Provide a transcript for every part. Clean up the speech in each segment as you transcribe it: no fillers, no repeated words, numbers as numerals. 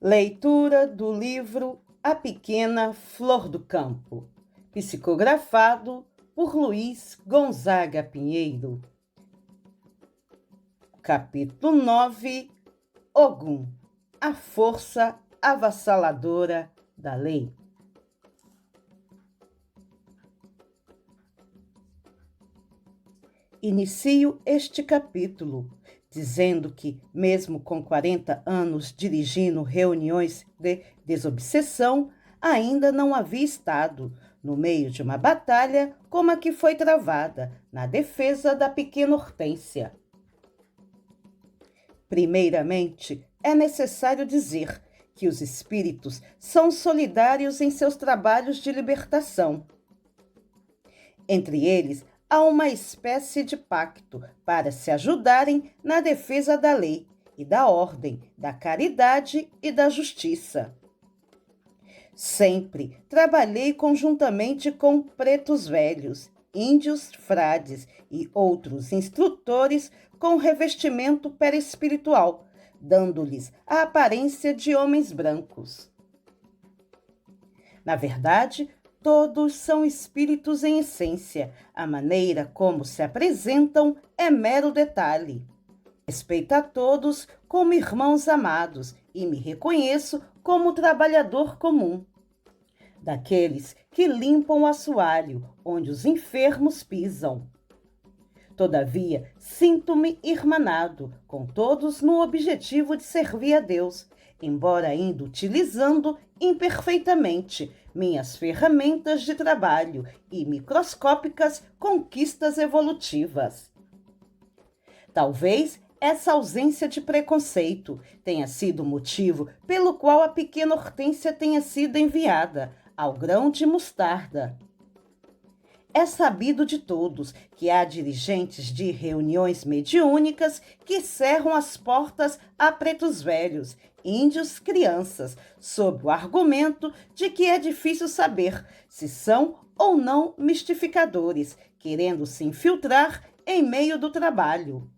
Leitura do livro A Pequena Flor do Campo, psicografado por Luiz Gonzaga Pinheiro. Capítulo 9. Ogum, a força avassaladora da lei. Inicio este capítulo dizendo que, mesmo com 40 anos dirigindo reuniões de desobsessão, ainda não havia estado no meio de uma batalha como a que foi travada na defesa da pequena Hortência. Primeiramente, é necessário dizer que os espíritos são solidários em seus trabalhos de libertação. Entre eles, há uma espécie de pacto para se ajudarem na defesa da lei e da ordem, da caridade e da justiça. Sempre trabalhei conjuntamente com pretos velhos, índios frades e outros instrutores com revestimento perispiritual, dando-lhes a aparência de homens brancos. Na verdade, todos são espíritos em essência. A maneira como se apresentam é mero detalhe. Respeito a todos como irmãos amados e me reconheço como trabalhador comum. Daqueles que limpam o assoalho onde os enfermos pisam. Todavia, sinto-me irmanado com todos no objetivo de servir a Deus, embora ainda utilizando imperfeitamente minhas ferramentas de trabalho e microscópicas conquistas evolutivas. Talvez essa ausência de preconceito tenha sido o motivo pelo qual a pequena Hortência tenha sido enviada ao grão de mostarda. É sabido de todos que há dirigentes de reuniões mediúnicas que cerram as portas a pretos velhos, índios, crianças, sob o argumento de que é difícil saber se são ou não mistificadores, querendo se infiltrar em meio do trabalho.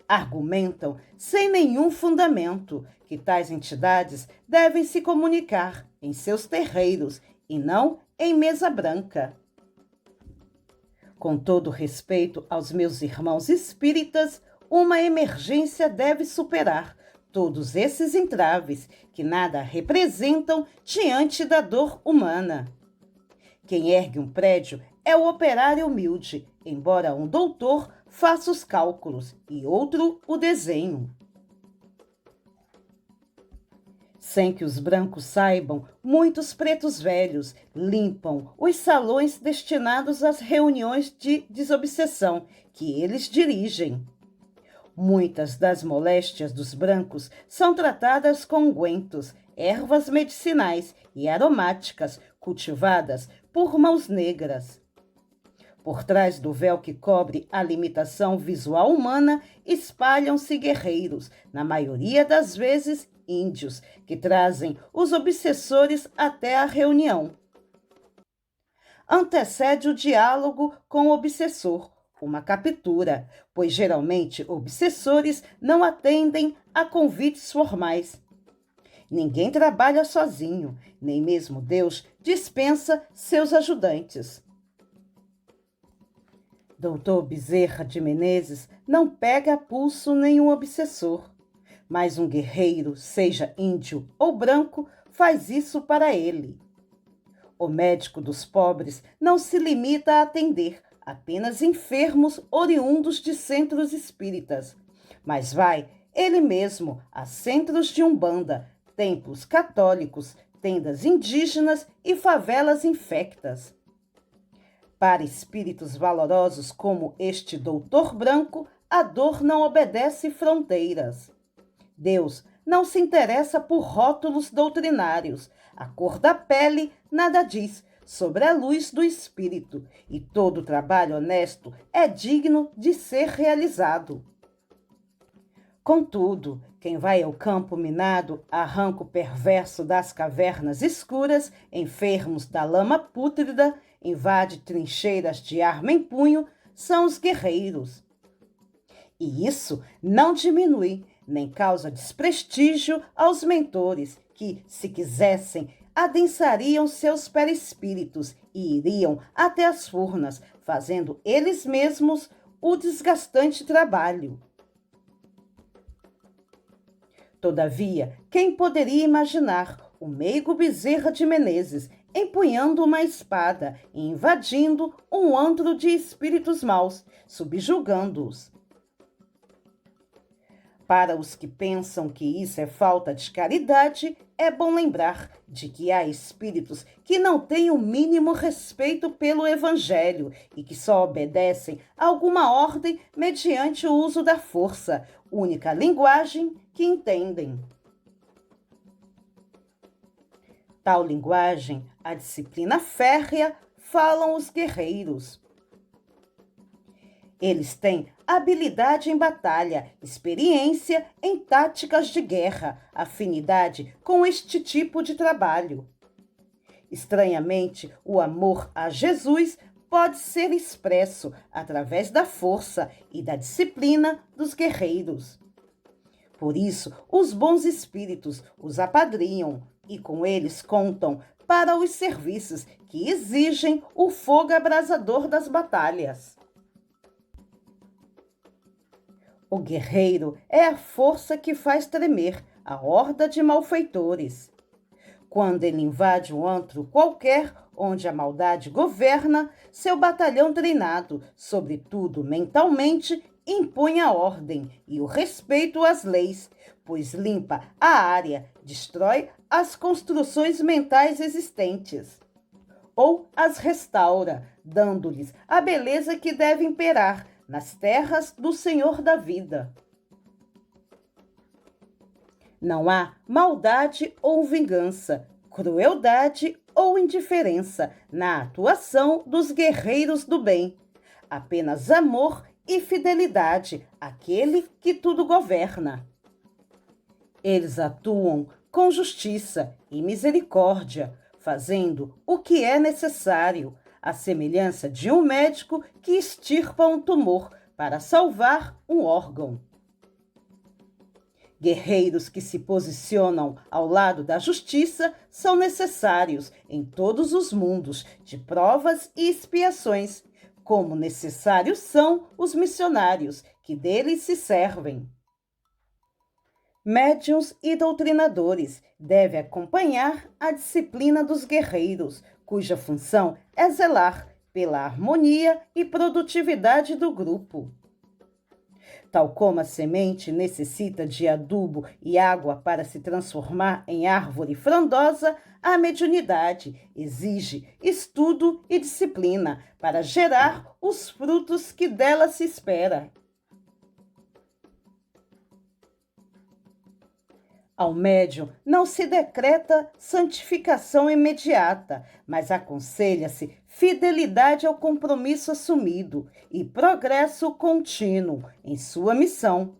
Argumentam, sem nenhum fundamento, que tais entidades devem se comunicar em seus terreiros e não em mesa branca. Com todo respeito aos meus irmãos espíritas, uma emergência deve superar todos esses entraves que nada representam diante da dor humana. Quem ergue um prédio é o operário humilde, embora um doutor faça os cálculos e outro o desenho. Sem que os brancos saibam, muitos pretos velhos limpam os salões destinados às reuniões de desobsessão que eles dirigem. Muitas das moléstias dos brancos são tratadas com ungüentos, ervas medicinais e aromáticas cultivadas por mãos negras. Por trás do véu que cobre a limitação visual humana, espalham-se guerreiros, na maioria das vezes índios, que trazem os obsessores até a reunião. Antecede o diálogo com o obsessor, uma captura, pois geralmente obsessores não atendem a convites formais. Ninguém trabalha sozinho, nem mesmo Deus dispensa seus ajudantes. Doutor Bezerra de Menezes não pega a pulso nenhum obsessor, mas um guerreiro, seja índio ou branco, faz isso para ele. O médico dos pobres não se limita a atender apenas enfermos oriundos de centros espíritas, mas vai ele mesmo a centros de umbanda, templos católicos, tendas indígenas e favelas infectas. Para espíritos valorosos como este doutor branco, a dor não obedece fronteiras. Deus não se interessa por rótulos doutrinários. A cor da pele nada diz sobre a luz do espírito, e todo trabalho honesto é digno de ser realizado. Contudo, quem vai ao campo minado, arranca o perverso das cavernas escuras, enfermos da lama pútrida, invade trincheiras de arma em punho, são os guerreiros. E isso não diminui nem causa desprestígio aos mentores que, se quisessem, adensariam seus perispíritos e iriam até as furnas, fazendo eles mesmos o desgastante trabalho. Todavia, quem poderia imaginar o meigo Bezerra de Menezes empunhando uma espada e invadindo um antro de espíritos maus, subjugando-os? Para os que pensam que isso é falta de caridade, é bom lembrar de que há espíritos que não têm o mínimo respeito pelo Evangelho e que só obedecem a alguma ordem mediante o uso da força, única linguagem que entendem. Tal linguagem, a disciplina férrea, falam os guerreiros. Eles têm habilidade em batalha, experiência em táticas de guerra, afinidade com este tipo de trabalho. Estranhamente, o amor a Jesus pode ser expresso através da força e da disciplina dos guerreiros. Por isso, os bons espíritos os apadrinham e com eles contam para os serviços que exigem o fogo abrasador das batalhas. O guerreiro é a força que faz tremer a horda de malfeitores. Quando ele invade um antro qualquer onde a maldade governa, seu batalhão treinado, sobretudo mentalmente, impõe a ordem e o respeito às leis, pois limpa a área, destrói as construções mentais existentes, ou as restaura, dando-lhes a beleza que deve imperar nas terras do Senhor da vida. Não há maldade ou vingança, crueldade ou indiferença na atuação dos guerreiros do bem. Apenas amor e fidelidade àquele que tudo governa. Eles atuam com justiça e misericórdia, fazendo o que é necessário, à semelhança de um médico que extirpa um tumor para salvar um órgão. Guerreiros que se posicionam ao lado da justiça são necessários em todos os mundos de provas e expiações, como necessários são os missionários que deles se servem. Médiuns e doutrinadores devem acompanhar a disciplina dos guerreiros, cuja função é zelar pela harmonia e produtividade do grupo. Tal como a semente necessita de adubo e água para se transformar em árvore frondosa, a mediunidade exige estudo e disciplina para gerar os frutos que dela se espera. Ao médium não se decreta santificação imediata, mas aconselha-se fidelidade ao compromisso assumido e progresso contínuo em sua missão.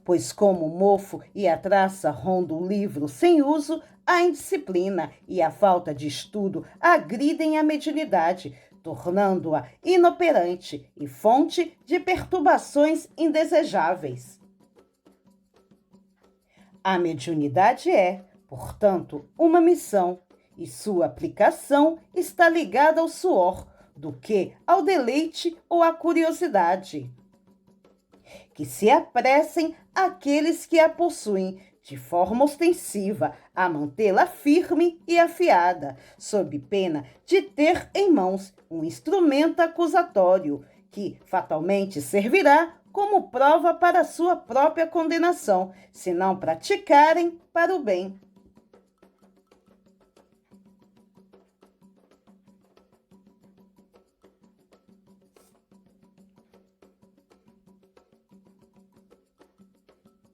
Pois como o mofo e a traça rondam o livro sem uso, a indisciplina e a falta de estudo agridem a mediunidade, tornando-a inoperante e fonte de perturbações indesejáveis. A mediunidade é, portanto, uma missão, e sua aplicação está ligada ao suor, do que ao deleite ou à curiosidade. Que se apressem aqueles que a possuem, de forma ostensiva, a mantê-la firme e afiada, sob pena de ter em mãos um instrumento acusatório, que fatalmente servirá como prova para sua própria condenação, se não praticarem para o bem.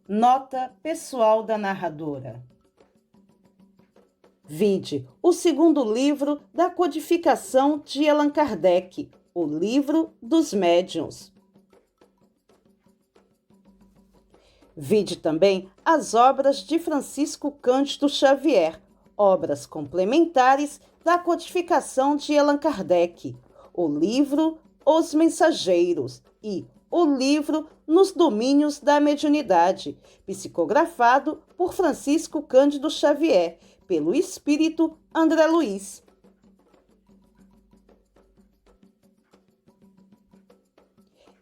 Nota pessoal da narradora. Vide o segundo livro da codificação de Allan Kardec, o Livro dos Médiuns. Vide também as obras de Francisco Cândido Xavier, obras complementares da codificação de Allan Kardec, o livro Os Mensageiros e o livro Nos Domínios da Mediunidade, psicografado por Francisco Cândido Xavier, pelo espírito André Luiz.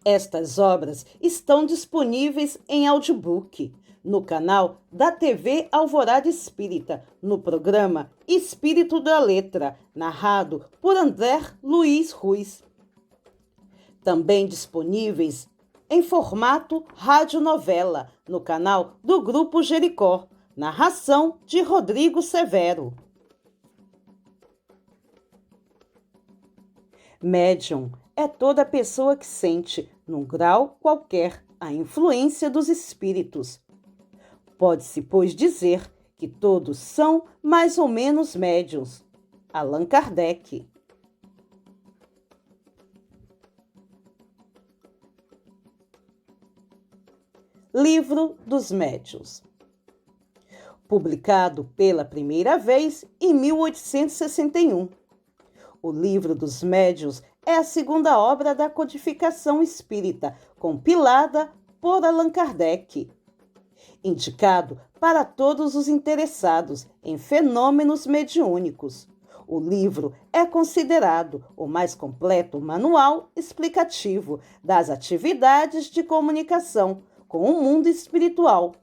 Estas obras estão disponíveis em audiobook no canal da TV Alvorada Espírita, no programa Espírito da Letra, narrado por André Luiz Ruiz. Também disponíveis em formato radionovela, no canal do Grupo Jericó, narração de Rodrigo Severo. Médium é toda pessoa que sente, num grau qualquer, a influência dos espíritos. Pode-se, pois, dizer que todos são mais ou menos médiuns. Allan Kardec. Livro dos Médiuns. Publicado pela primeira vez em 1861. O Livro dos Médiuns é a segunda obra da codificação espírita, compilada por Allan Kardec. Indicado para todos os interessados em fenômenos mediúnicos. O livro é considerado o mais completo manual explicativo das atividades de comunicação com o mundo espiritual,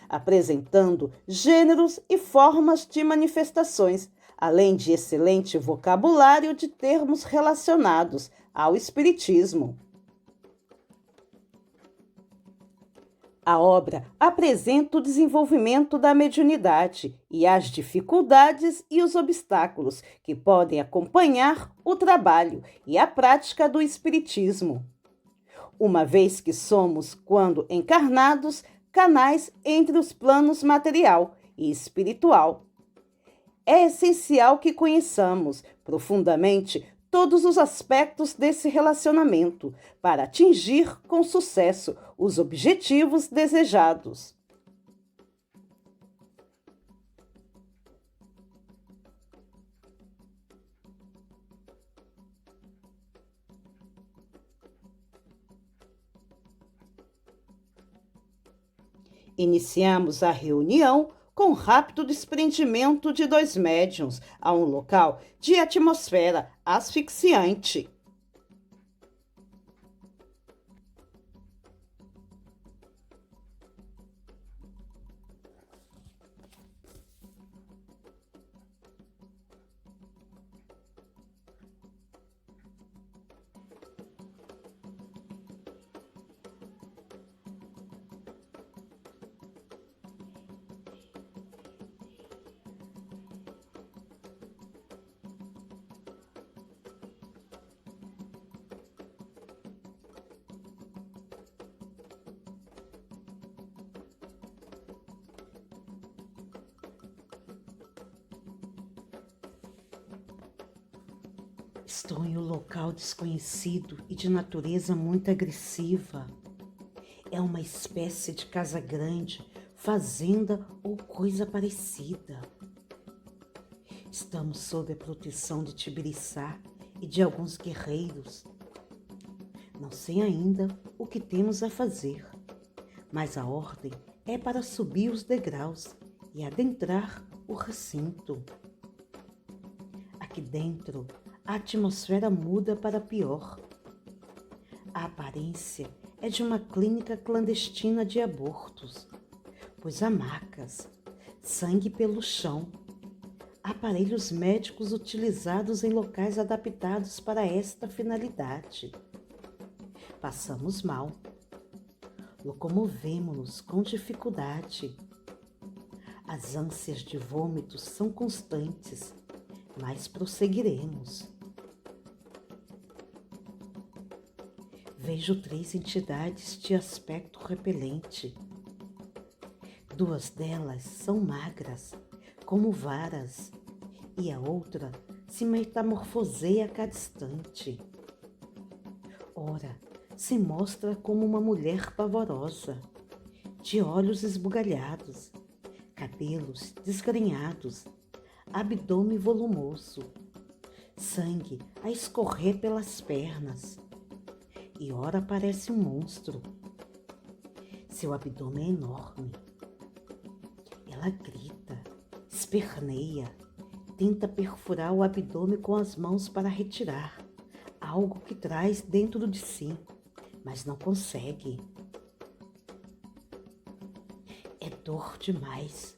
apresentando gêneros e formas de manifestações, além de excelente vocabulário de termos relacionados ao espiritismo. A obra apresenta o desenvolvimento da mediunidade e as dificuldades e os obstáculos que podem acompanhar o trabalho e a prática do espiritismo. Uma vez que somos, quando encarnados, canais entre os planos material e espiritual. É essencial que conheçamos profundamente todos os aspectos desse relacionamento para atingir com sucesso os objetivos desejados. Iniciamos a reunião com rápido desprendimento de 2 médiuns a um local de atmosfera asfixiante. Estou em um local desconhecido e de natureza muito agressiva. É uma espécie de casa grande, fazenda ou coisa parecida. Estamos sob a proteção de Tibiriçá e de alguns guerreiros. Não sei ainda o que temos a fazer, mas a ordem é para subir os degraus e adentrar o recinto. Aqui dentro, a atmosfera muda para pior. A aparência é de uma clínica clandestina de abortos, pois há macas, sangue pelo chão, aparelhos médicos utilizados em locais adaptados para esta finalidade. Passamos mal. Locomovemo-nos com dificuldade. As ânsias de vômitos são constantes, mas prosseguiremos. Vejo 3 entidades de aspecto repelente. 2 delas são magras, como varas, e a outra se metamorfoseia a cada instante. Ora, se mostra como uma mulher pavorosa, de olhos esbugalhados, cabelos desgrenhados, abdômen volumoso, sangue a escorrer pelas pernas. e ora parece um monstro. Seu abdômen é enorme. Ela grita, esperneia, tenta perfurar o abdômen com as mãos para retirar algo que traz dentro de si, mas não consegue. É dor demais.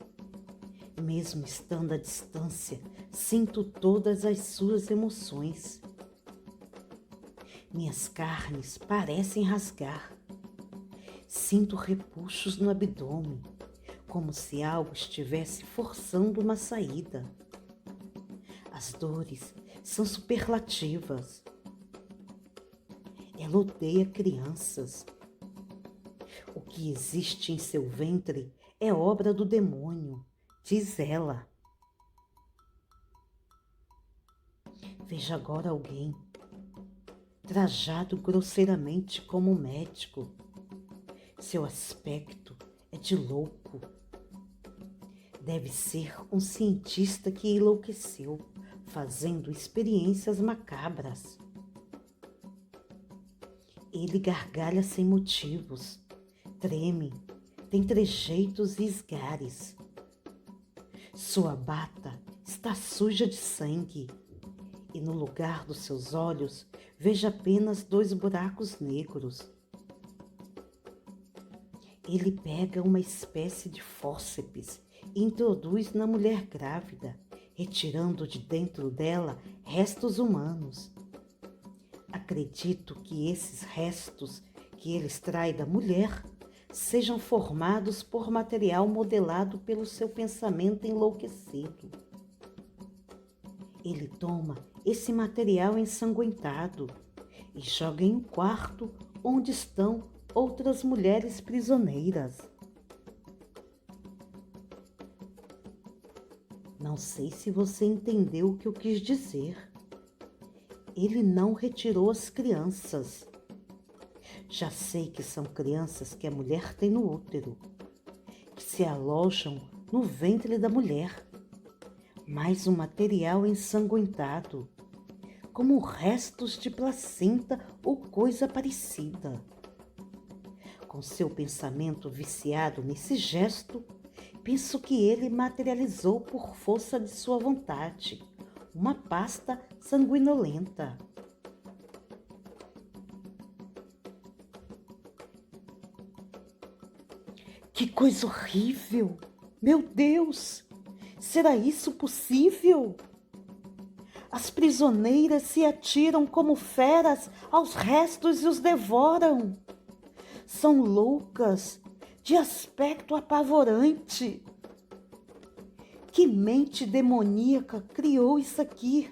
Mesmo estando à distância, sinto todas as suas emoções. Minhas carnes parecem rasgar. Sinto repuxos no abdômen, como se algo estivesse forçando uma saída. As dores são superlativas. Ela odeia crianças. O que existe em seu ventre é obra do demônio, diz ela. Veja agora alguém, trajado grosseiramente como um médico. Seu aspecto é de louco. Deve ser um cientista que enlouqueceu, fazendo experiências macabras. Ele gargalha sem motivos, treme, tem trejeitos e esgares. Sua bata está suja de sangue e no lugar dos seus olhos vejo apenas 2 buracos negros. Ele pega uma espécie de fórceps e introduz na mulher grávida, retirando de dentro dela restos humanos. Acredito que esses restos que ele extrai da mulher sejam formados por material modelado pelo seu pensamento enlouquecido. Ele toma esse material ensanguentado e joga em um quarto onde estão outras mulheres prisioneiras. Não sei se você entendeu o que eu quis dizer. Ele não retirou as crianças. Já sei que são crianças que a mulher tem no útero, que se alojam no ventre da mulher, mas um material ensanguentado, como restos de placenta ou coisa parecida. Com seu pensamento viciado nesse gesto, penso que ele materializou por força de sua vontade uma pasta sanguinolenta. Que coisa horrível! Meu Deus! Será isso possível? As prisioneiras se atiram como feras aos restos e os devoram. São loucas, de aspecto apavorante. Que mente demoníaca criou isso aqui?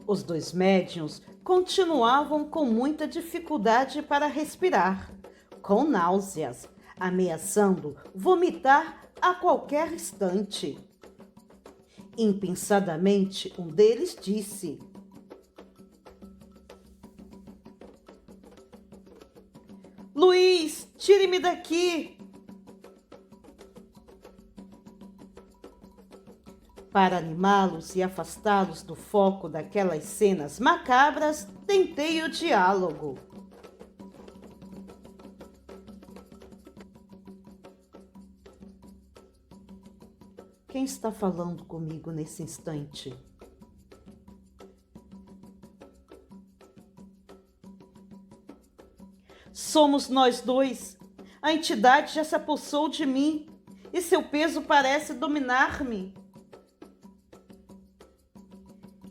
Os 2 médiuns continuavam com muita dificuldade para respirar, com náuseas, ameaçando vomitar a qualquer instante. Impensadamente, um deles disse: Luiz, tire-me daqui! Para animá-los e afastá-los do foco daquelas cenas macabras, tentei o diálogo. Quem está falando comigo nesse instante? Somos nós 2. A entidade já se apossou de mim e seu peso parece dominar-me.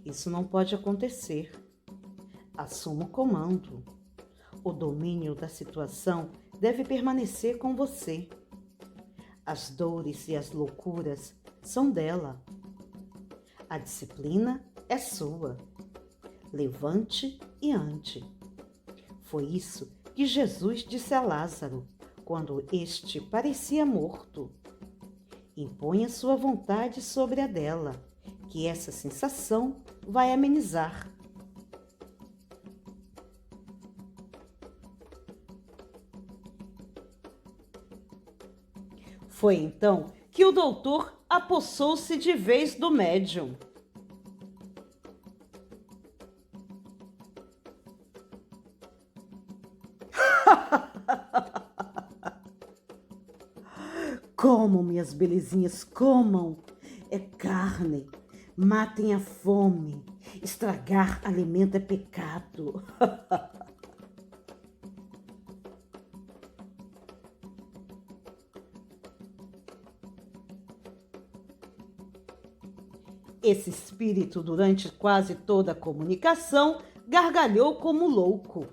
Isso não pode acontecer. Assuma o comando. O domínio da situação deve permanecer com você. As dores e as loucuras são dela. A disciplina é sua. Levante e ande. Foi isso que Jesus disse a Lázaro, quando este parecia morto. Imponha sua vontade sobre a dela, que essa sensação vai amenizar. Foi então que o doutor apossou-se de vez do médium. Comam, minhas belezinhas, comam. É carne. Matem a fome. Estragar alimento é pecado. Esse espírito, durante quase toda a comunicação, gargalhou como louco.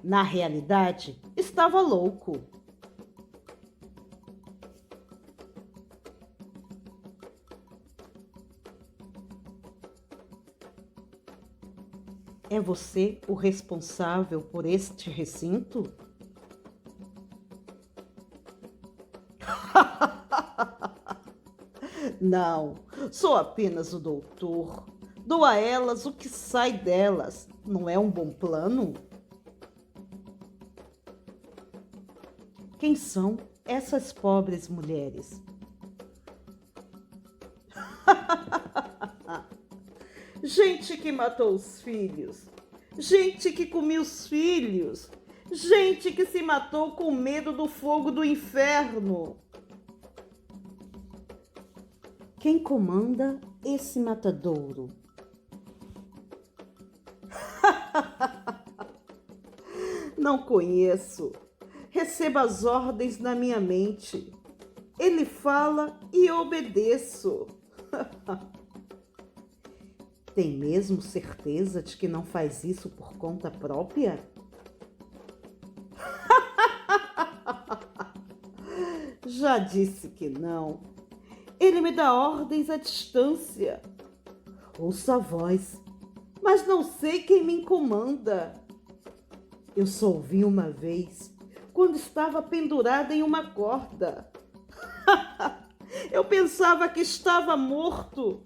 Na realidade, estava louco. É você o responsável por este recinto? Não, sou apenas o doutor. Dou a elas o que sai delas. Não é um bom plano? Quem são essas pobres mulheres? Gente que matou os filhos. Gente que comia os filhos. Gente que se matou com medo do fogo do inferno. Quem comanda esse matadouro? Não conheço. Recebo as ordens na minha mente. Ele fala e obedeço. Tem mesmo certeza de que não faz isso por conta própria? Já disse que não. Ele me dá ordens à distância. Ouço a voz, mas não sei quem me comanda. Eu só ouvi uma vez, quando estava pendurada em uma corda. Eu pensava que estava morto,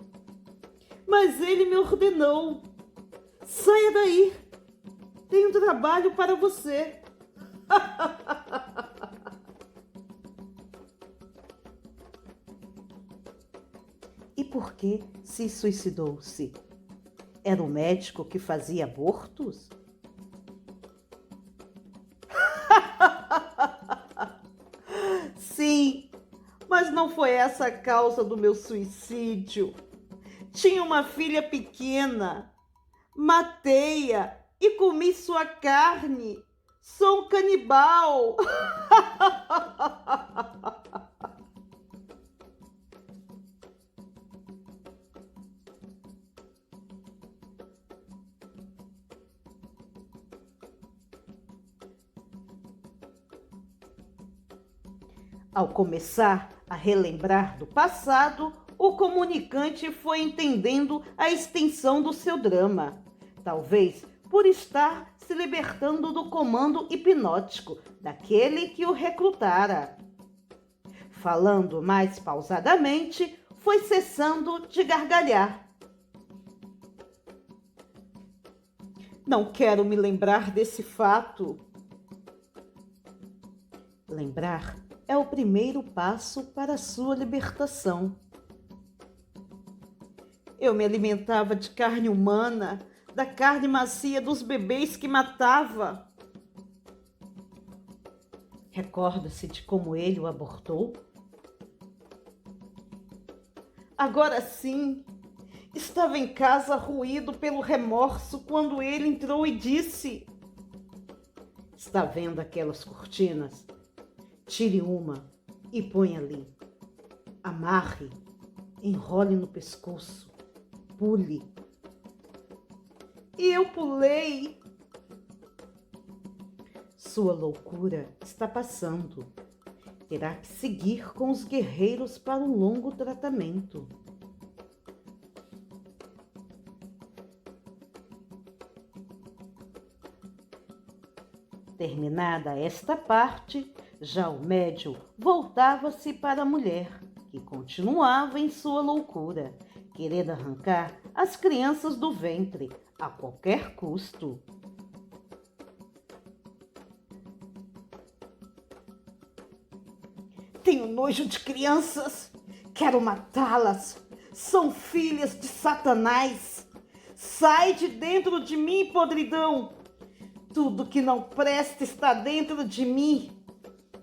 mas ele me ordenou: saia daí, tenho trabalho para você. E por que se suicidou-se? Era o médico que fazia abortos? Sim, mas não foi essa a causa do meu suicídio. Tinha uma filha pequena. Matei-a e comi sua carne. Sou um canibal. Ao começar a relembrar do passado, o comunicante foi entendendo a extensão do seu drama. Talvez por estar se libertando do comando hipnótico daquele que o recrutara. Falando mais pausadamente, foi cessando de gargalhar. Não quero me lembrar desse fato. Lembrar é o primeiro passo para a sua libertação. Eu me alimentava de carne humana, da carne macia dos bebês que matava. Recorda-se de como ele o abortou? Agora sim, estava em casa ruído pelo remorso quando ele entrou e disse: está vendo aquelas cortinas? Tire uma e põe ali. Amarre, enrole no pescoço, pule. E eu pulei. Sua loucura está passando. Terá que seguir com os guerreiros para um longo tratamento. Terminada esta parte, já o médium voltava-se para a mulher, que continuava em sua loucura, querendo arrancar as crianças do ventre a qualquer custo. Tenho nojo de crianças. Quero matá-las. São filhas de Satanás. Sai de dentro de mim, podridão. Tudo que não presta está dentro de mim.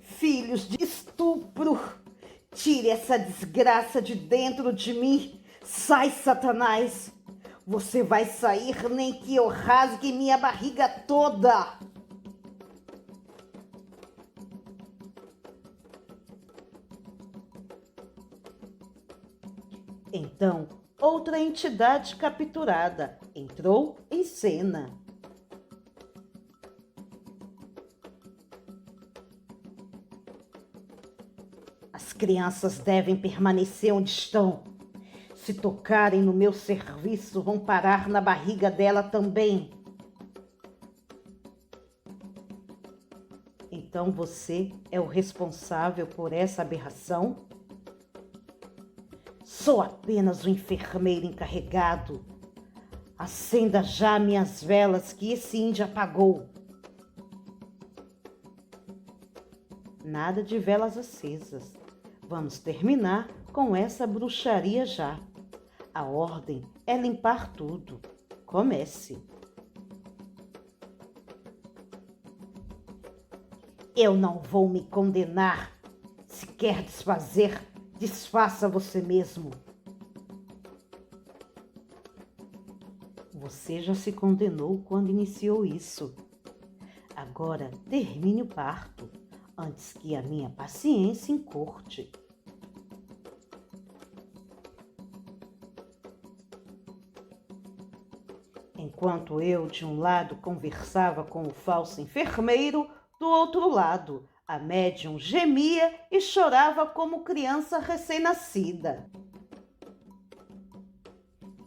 Filhos de estupro. Tire essa desgraça de dentro de mim. Sai, Satanás. Você vai sair nem que eu rasgue minha barriga toda. Então, outra entidade capturada entrou em cena. As crianças devem permanecer onde estão. Se tocarem no meu serviço, vão parar na barriga dela também. Então você é o responsável por essa aberração? Sou apenas o enfermeiro encarregado. Acenda já minhas velas que esse índio apagou. Nada de velas acesas. Vamos terminar com essa bruxaria já. A ordem é limpar tudo. Comece. Eu não vou me condenar. Se quer desfazer, desfaça você mesmo. Você já se condenou quando iniciou isso. Agora termine o parto, antes que a minha paciência encurte. Enquanto eu, de um lado, conversava com o falso enfermeiro, do outro lado, a médium gemia e chorava como criança recém-nascida.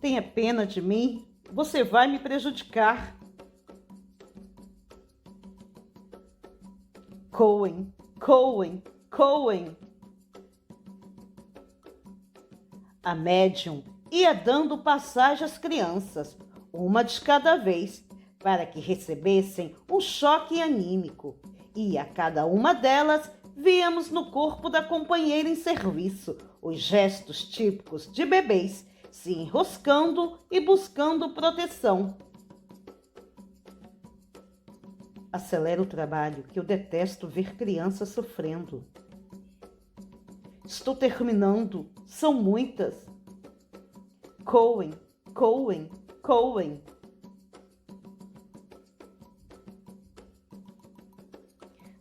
Tenha pena de mim, você vai me prejudicar. Coen, Coen, Coen. A médium ia dando passagem às crianças, uma de cada vez, para que recebessem um choque anímico. E a cada uma delas víamos no corpo da companheira em serviço os gestos típicos de bebês, se enroscando e buscando proteção. Acelera o trabalho, que eu detesto ver crianças sofrendo. Estou terminando, são muitas. Coen, Coen, Coen.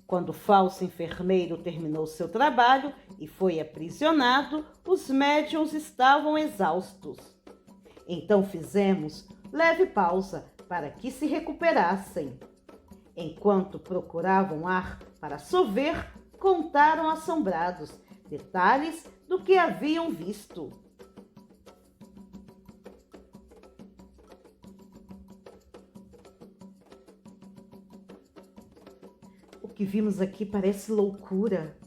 Quando o falso enfermeiro terminou seu trabalho e foi aprisionado, os médiuns estavam exaustos. Então fizemos leve pausa para que se recuperassem. Enquanto procuravam ar para sover, contaram assombrados detalhes do que haviam visto. O que vimos aqui parece loucura.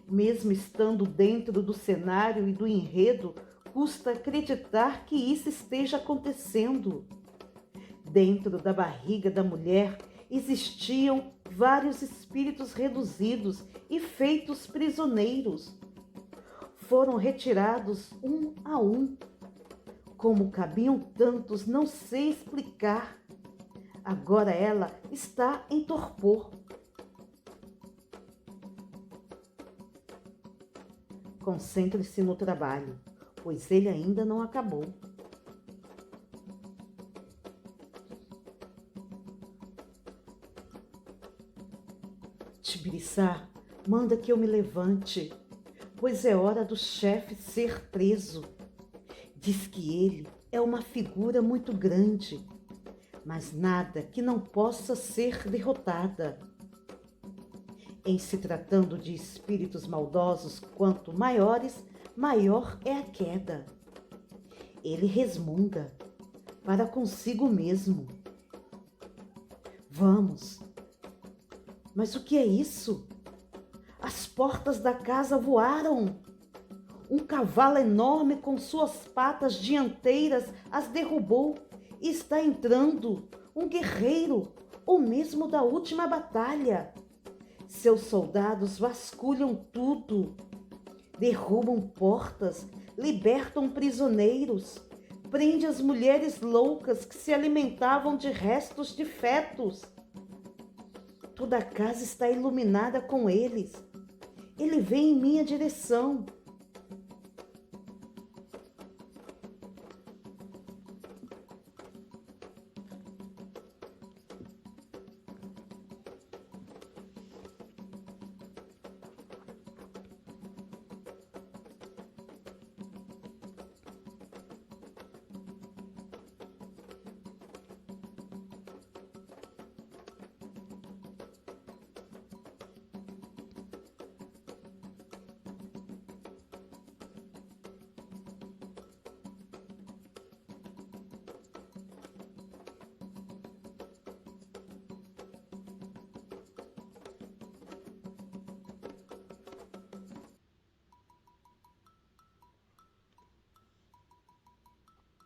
Mesmo estando dentro do cenário e do enredo, custa acreditar que isso esteja acontecendo. Dentro da barriga da mulher existiam vários espíritos reduzidos e feitos prisioneiros. Foram retirados um a um. Como cabiam tantos, não sei explicar. Agora ela está em torpor. Concentre-se no trabalho, pois ele ainda não acabou. Tibiriçá, manda que eu me levante, pois é hora do chefe ser preso. Diz que ele é uma figura muito grande, mas nada que não possa ser derrotada. Em se tratando de espíritos maldosos, quanto maiores, maior é a queda. Ele resmunga para consigo mesmo. Vamos. Mas o que é isso? As portas da casa voaram. Um cavalo enorme com suas patas dianteiras as derrubou e está entrando um guerreiro, o mesmo da última batalha. Seus soldados vasculham tudo, derrubam portas, libertam prisioneiros, prende as mulheres loucas que se alimentavam de restos de fetos. Toda a casa está iluminada com eles. Ele vem em minha direção.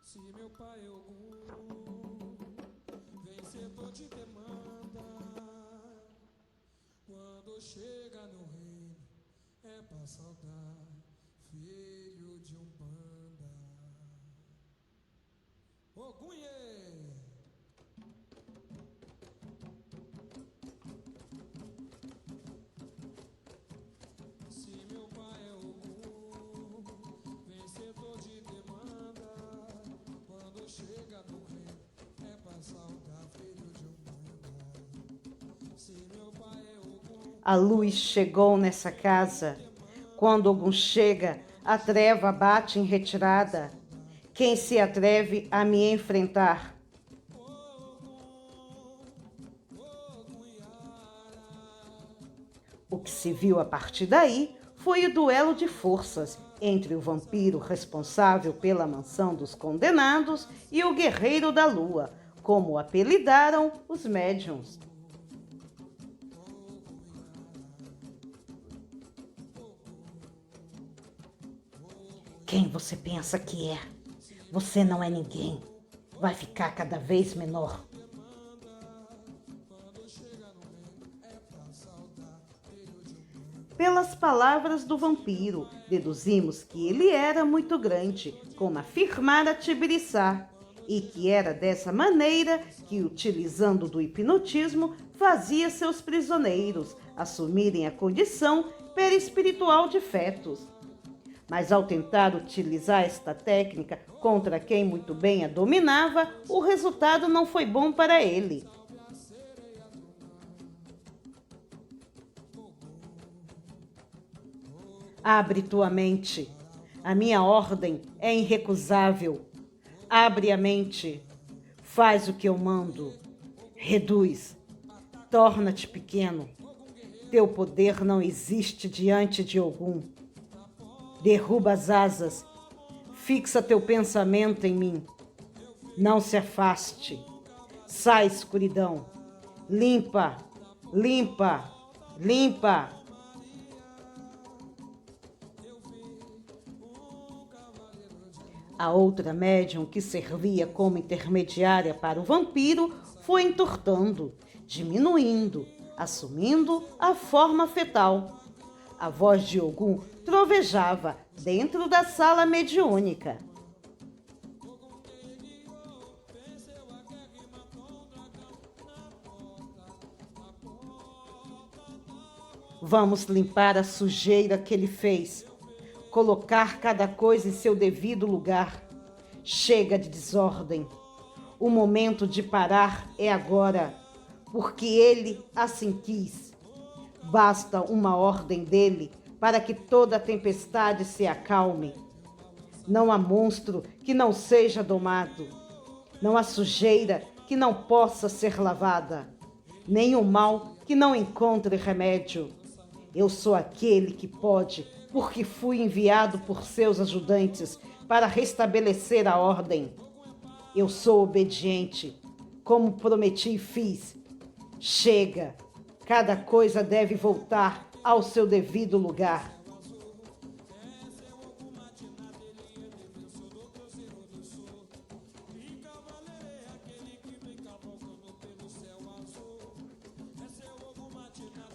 Se meu pai Ogum, vencedor de demanda, quando chega no reino é pra saudar, filho de Umbanda. Ogunhê! Se meu pai é Ogum, vencedor de demanda, quando chega no reino é pra saudar, filho de Umbanda. Se meu pai é Ogum, A luz chegou nessa casa. Quando Ogum chega, a treva bate em retirada. Quem se atreve a me enfrentar? O que se viu a partir daí foi o duelo de forças entre o vampiro responsável pela mansão dos condenados e o guerreiro da lua, como o apelidaram os médiuns. Quem você pensa que é? Você não é ninguém. Vai ficar cada vez menor. Pelas palavras do vampiro, deduzimos que ele era muito grande, como afirmara Tibiriçá, e que era dessa maneira que, utilizando do hipnotismo, fazia seus prisioneiros assumirem a condição perispiritual de fetos. Mas ao tentar utilizar esta técnica contra quem muito bem a dominava, o resultado não foi bom para ele. Abre tua mente. A minha ordem é irrecusável. Abre a mente. Faz o que eu mando. Reduz. Torna-te pequeno. Teu poder não existe diante de Ogum. Derruba as asas. Fixa teu pensamento em mim. Não se afaste. Sai, escuridão. Limpa, limpa, limpa. A outra médium que servia como intermediária para o vampiro foi entortando, diminuindo, assumindo a forma fetal. A voz de Ogum trovejava dentro da sala mediúnica. Vamos limpar a sujeira que ele fez, colocar cada coisa em seu devido lugar. Chega de desordem. O momento de parar é agora, porque ele assim quis. Basta uma ordem dele para que toda a tempestade se acalme. Não há monstro que não seja domado. Não há sujeira que não possa ser lavada. Nem o mal que não encontre remédio. Eu sou aquele que pode, porque fui enviado por seus ajudantes para restabelecer a ordem. Eu sou obediente, como prometi e fiz. Chega, cada coisa deve voltar ao seu devido lugar.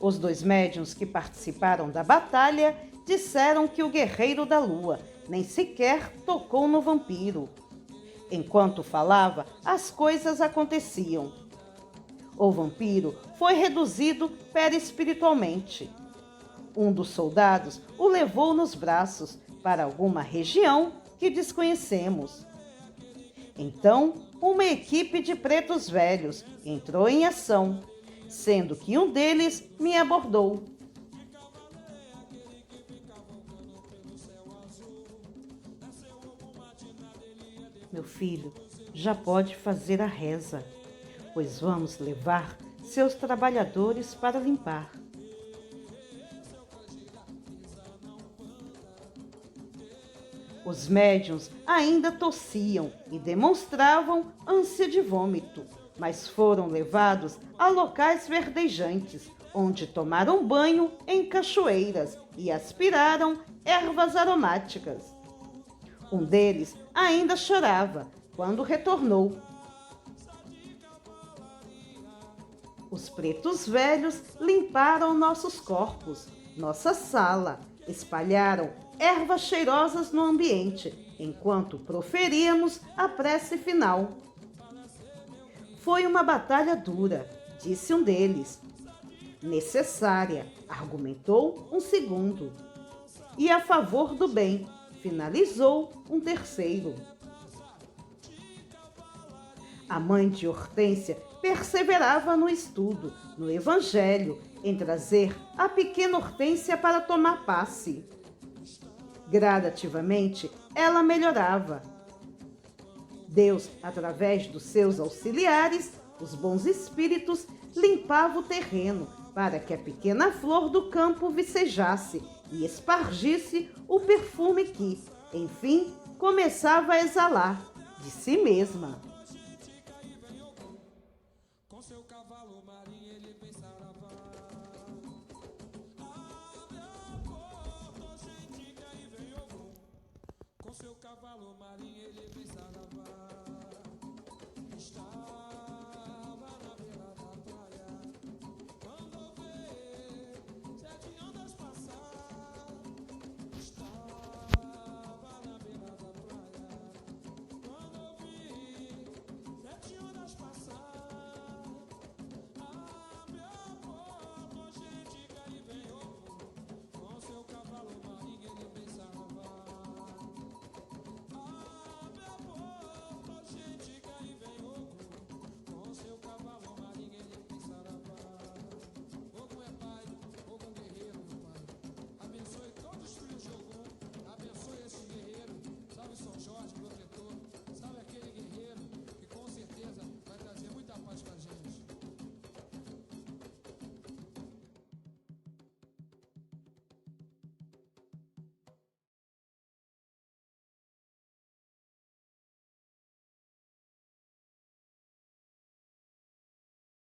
Os 2 médiuns que participaram da batalha disseram que o guerreiro da lua nem sequer tocou no vampiro. Enquanto falava, as coisas aconteciam. O vampiro foi reduzido perispiritualmente. Um dos soldados o levou nos braços para alguma região que desconhecemos. Então, uma equipe de pretos velhos entrou em ação, sendo que um deles me abordou. Meu filho, já pode fazer a reza, pois vamos levar seus trabalhadores para limpar. Os médiuns ainda tossiam e demonstravam ânsia de vômito, mas foram levados a locais verdejantes, onde tomaram banho em cachoeiras e aspiraram ervas aromáticas. Um deles ainda chorava quando retornou. Os pretos velhos limparam nossos corpos, nossa sala, espalharam ervas cheirosas no ambiente, enquanto proferíamos a prece final. Foi uma batalha dura, disse um deles. Necessária, argumentou um segundo. E a favor do bem, finalizou um terceiro. A mãe de Hortência perseverava no estudo, no Evangelho, em trazer a pequena Hortência para tomar passe. Gradativamente, ela melhorava. Deus, através dos seus auxiliares, os bons espíritos, limpava o terreno para que a pequena flor do campo vicejasse e espargisse o perfume que, enfim, começava a exalar de si mesma. Com seu cavalo marinho ele vem saravar. Com seu cavalo marinho ele vem saravar.